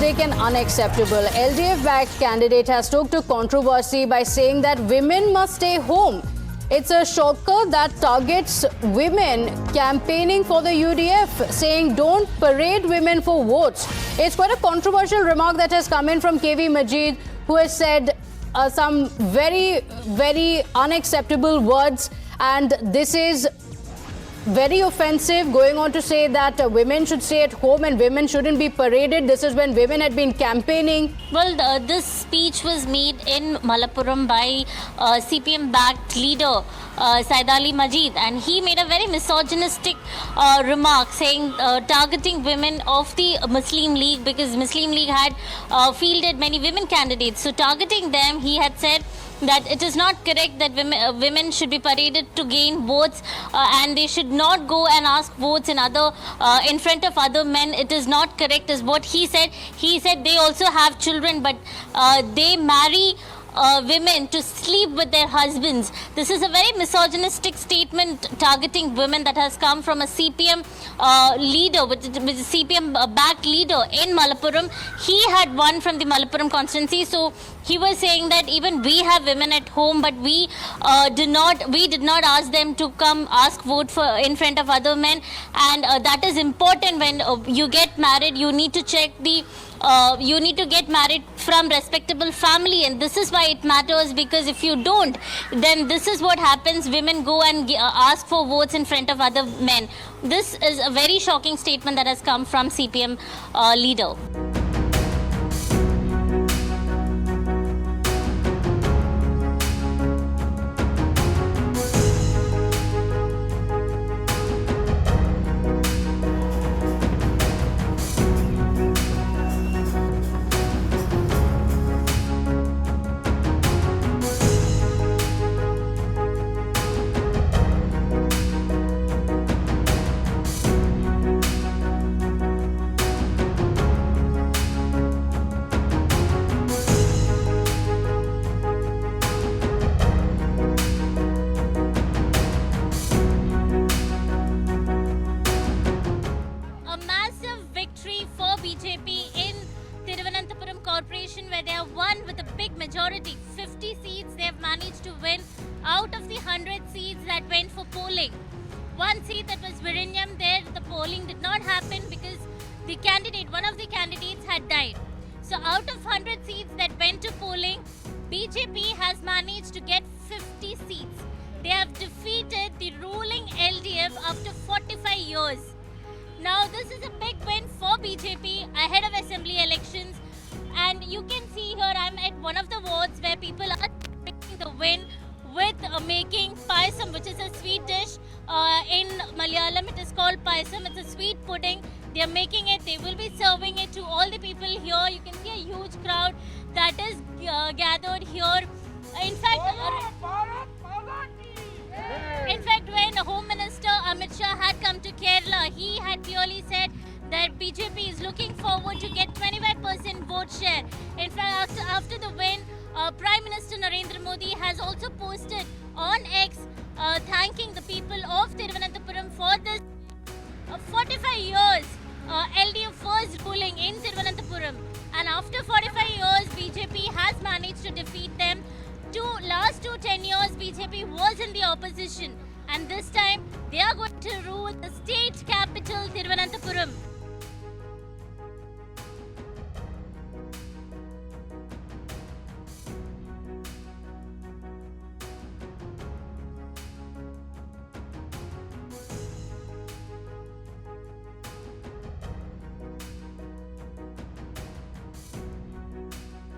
unrealistic and unacceptable. LDF-backed candidate has stoked a controversy by saying that women must stay home. It's a shocker that targets women campaigning for the UDF, saying don't parade women for votes. It's quite a controversial remark that has come in from KV Majid, who has said some very, very unacceptable words, and this is very offensive, going on to say that women should stay at home and women shouldn't be paraded. This is when women had been campaigning. Well, this speech was made in Malappuram by CPM-backed leader Saidali Majid, and he made a very misogynistic remark, saying targeting women of the Muslim League, because Muslim League had fielded many women candidates. So targeting them, he had said that it is not correct that women should be paraded to gain votes, and they should not go and ask votes in front of other men. It is not correct, is what he said. He said they also have children, but they marry women to sleep with their husbands. This is a very misogynistic statement targeting women that has come from a CPM leader, which is a CPM-backed leader in Malappuram. He had won from the Malappuram constituency, so he was saying that even we have women at home, but we did not ask them to come ask vote for in front of other men, and that is important. When you get married, you need to check the you need to get married from respectable family, and this is why it matters, because if you don't, then this is what happens. Women go and ask for votes in front of other men. This is a very shocking statement that has come from CPM leader. BJP in Thiruvananthapuram Corporation, where they have won with a big majority. 50 seats they have managed to win out of the 100 seats that went for polling. One seat, that was Virinyam, there the polling did not happen because one of the candidates had died. So out of 100 seats that went to polling, BJP has managed to get 50 seats. They have defeated the ruling LDF after 45 years. Now, this is a big win for BJP ahead of assembly elections, and you can see here I'm at one of the wards where people are celebrating the win with making paisam, which is a sweet dish. In Malayalam it is called paisam. It's a sweet pudding. They are making it. They will be serving it to all the people here. You can see a huge crowd that is gathered here. In fact, when Home Minister Amit Shah had come to Kerala, he had clearly said that BJP is looking forward to get 25% vote share. In fact, after the win, Prime Minister Narendra Modi has also posted on X thanking the people of Thiruvananthapuram for this 45 years LDF first ruling in Thiruvananthapuram. And after 45 years, BJP has managed to defeat them. Last 10 years, BJP was in the opposition, and this time they are going to rule the state capital, Thiruvananthapuram.